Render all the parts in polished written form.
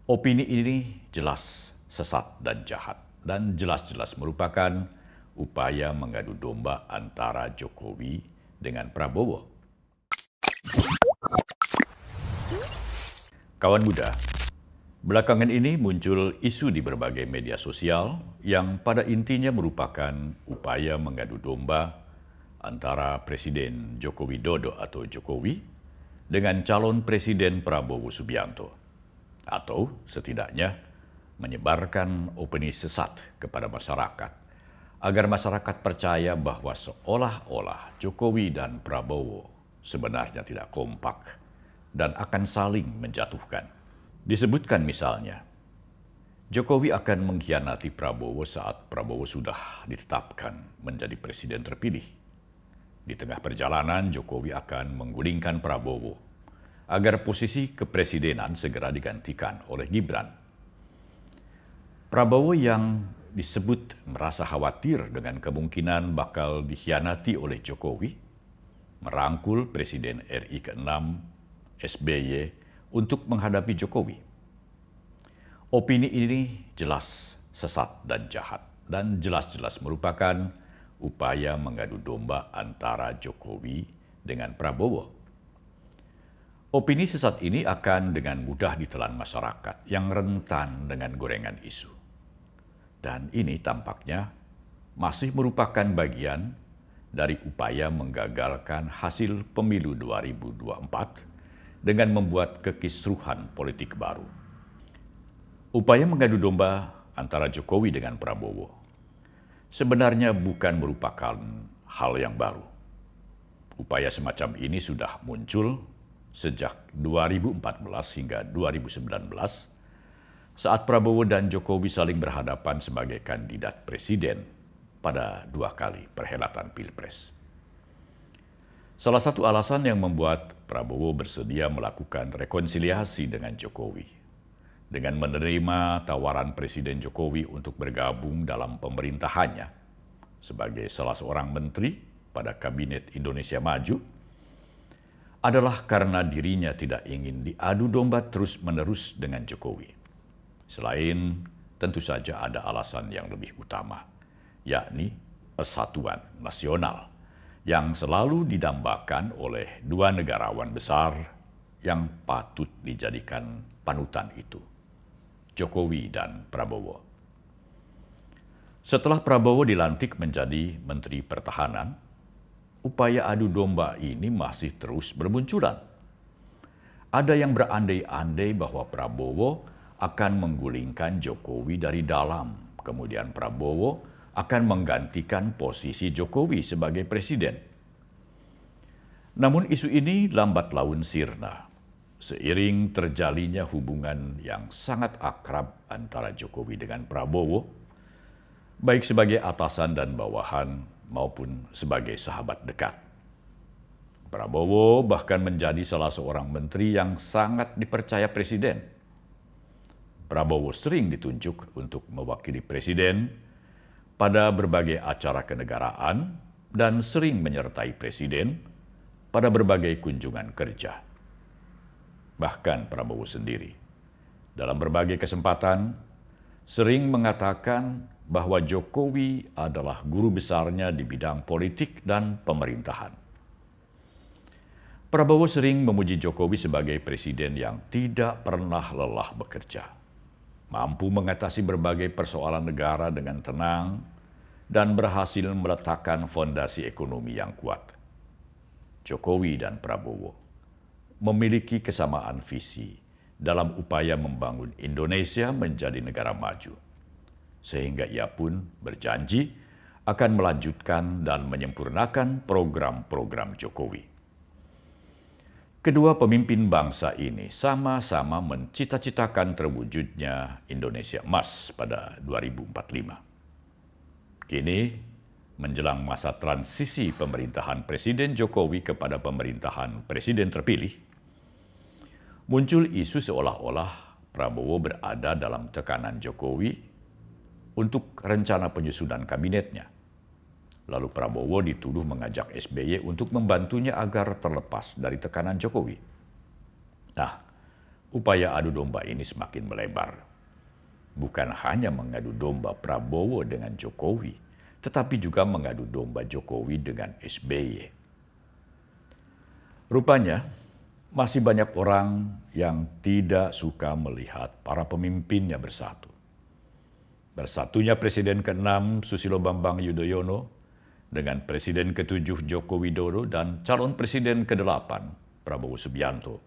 Opini ini jelas sesat dan jahat, dan jelas-jelas merupakan upaya mengadu domba antara Jokowi dengan Prabowo. Kawan muda, belakangan ini muncul isu di berbagai media sosial yang pada intinya merupakan upaya mengadu domba antara Presiden Joko Widodo atau Jokowi dengan calon Presiden Prabowo Subianto, atau setidaknya menyebarkan opini sesat kepada masyarakat agar masyarakat percaya bahwa seolah-olah Jokowi dan Prabowo sebenarnya tidak kompak dan akan saling menjatuhkan. Disebutkan misalnya, Jokowi akan mengkhianati Prabowo saat Prabowo sudah ditetapkan menjadi presiden terpilih. Di tengah perjalanan, Jokowi akan menggulingkan Prabowo agar posisi kepresidenan segera digantikan oleh Gibran. Prabowo yang disebut merasa khawatir dengan kemungkinan bakal dikhianati oleh Jokowi, merangkul Presiden RI ke-6 SBY untuk menghadapi Jokowi. Opini ini jelas sesat dan jahat, dan jelas-jelas merupakan upaya mengadu domba antara Jokowi dengan Prabowo. Opini sesat ini akan dengan mudah ditelan masyarakat yang rentan dengan gorengan isu. Dan ini tampaknya masih merupakan bagian dari upaya menggagalkan hasil pemilu 2024 dengan membuat kekisruhan politik baru. Upaya mengadu domba antara Jokowi dengan Prabowo sebenarnya bukan merupakan hal yang baru. Upaya semacam ini sudah muncul sejak 2014 hingga 2019 saat Prabowo dan Jokowi saling berhadapan sebagai kandidat presiden pada 2 kali perhelatan Pilpres. Salah satu alasan yang membuat Prabowo bersedia melakukan rekonsiliasi dengan Jokowi dengan menerima tawaran Presiden Jokowi untuk bergabung dalam pemerintahannya sebagai salah seorang menteri pada Kabinet Indonesia Maju adalah karena dirinya tidak ingin diadu domba terus-menerus dengan Jokowi. Selain tentu saja ada alasan yang lebih utama, yakni persatuan nasional yang selalu didambakan oleh dua negarawan besar yang patut dijadikan panutan itu, Jokowi dan Prabowo. Setelah Prabowo dilantik menjadi Menteri Pertahanan, upaya adu domba ini masih terus bermunculan. Ada yang berandai-andai bahwa Prabowo akan menggulingkan Jokowi dari dalam, kemudian Prabowo akan menggantikan posisi Jokowi sebagai presiden. Namun isu ini lambat laun sirna seiring terjalinnya hubungan yang sangat akrab antara Jokowi dengan Prabowo, baik sebagai atasan dan bawahan maupun sebagai sahabat dekat. Prabowo bahkan menjadi salah seorang menteri yang sangat dipercaya presiden. Prabowo sering ditunjuk untuk mewakili presiden pada berbagai acara kenegaraan dan sering menyertai presiden pada berbagai kunjungan kerja. Bahkan Prabowo sendiri dalam berbagai kesempatan sering mengatakan bahwa Jokowi adalah guru besarnya di bidang politik dan pemerintahan. Prabowo sering memuji Jokowi sebagai presiden yang tidak pernah lelah bekerja, mampu mengatasi berbagai persoalan negara dengan tenang, dan berhasil meletakkan fondasi ekonomi yang kuat. Jokowi dan Prabowo memiliki kesamaan visi dalam upaya membangun Indonesia menjadi negara maju, sehingga ia pun berjanji akan melanjutkan dan menyempurnakan program-program Jokowi. Kedua pemimpin bangsa ini sama-sama mencita-citakan terwujudnya Indonesia Emas pada 2045. Kini, menjelang masa transisi pemerintahan Presiden Jokowi kepada pemerintahan Presiden terpilih, muncul isu seolah-olah Prabowo berada dalam tekanan Jokowi untuk rencana penyusunan kabinetnya. Lalu Prabowo dituduh mengajak SBY untuk membantunya agar terlepas dari tekanan Jokowi. Nah, upaya adu domba ini semakin melebar. Bukan hanya mengadu domba Prabowo dengan Jokowi, tetapi juga mengadu domba Jokowi dengan SBY. Rupanya, masih banyak orang yang tidak suka melihat para pemimpinnya bersatu. Bersatunya Presiden ke-6 Susilo Bambang Yudhoyono dengan Presiden ke-7 Joko Widodo dan calon Presiden ke-8 Prabowo Subianto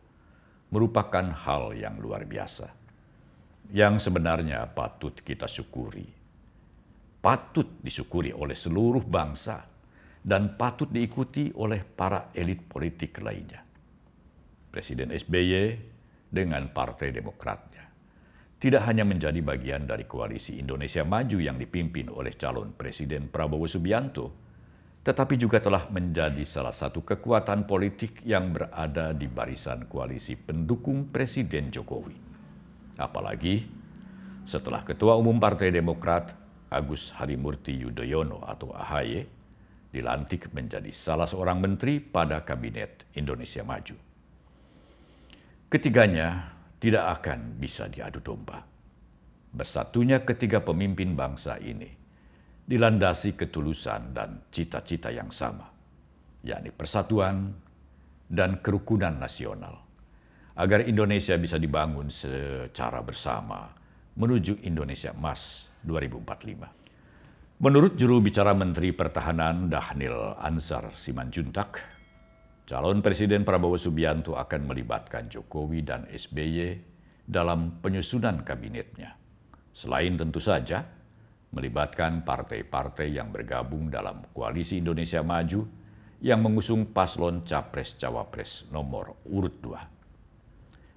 merupakan hal yang luar biasa, yang sebenarnya patut kita syukuri. Patut disyukuri oleh seluruh bangsa dan patut diikuti oleh para elit politik lainnya. Presiden SBY dengan Partai Demokratnya tidak hanya menjadi bagian dari koalisi Indonesia Maju yang dipimpin oleh calon Presiden Prabowo Subianto, tetapi juga telah menjadi salah satu kekuatan politik yang berada di barisan koalisi pendukung Presiden Jokowi. Apalagi setelah Ketua Umum Partai Demokrat Agus Harimurti Yudhoyono atau AHY dilantik menjadi salah seorang menteri pada Kabinet Indonesia Maju. Ketiganya tidak akan bisa diadu domba. Bersatunya ketiga pemimpin bangsa ini dilandasi ketulusan dan cita-cita yang sama, yakni persatuan dan kerukunan nasional, agar Indonesia bisa dibangun secara bersama menuju Indonesia Emas 2045. Menurut juru bicara Menteri Pertahanan Dhanil Ansar Simanjuntak, calon Presiden Prabowo Subianto akan melibatkan Jokowi dan SBY dalam penyusunan kabinetnya. Selain tentu saja melibatkan partai-partai yang bergabung dalam Koalisi Indonesia Maju yang mengusung paslon Capres-Cawapres nomor urut 2.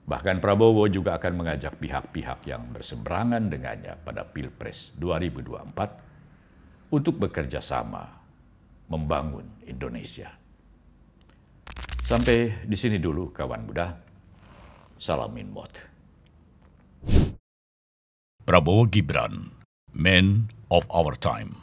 Bahkan Prabowo juga akan mengajak pihak-pihak yang berseberangan dengannya pada Pilpres 2024 untuk bekerja sama membangun Indonesia. Sampai di sini dulu kawan muda. Salam Minmot. Prabowo Gibran, Man of Our Time.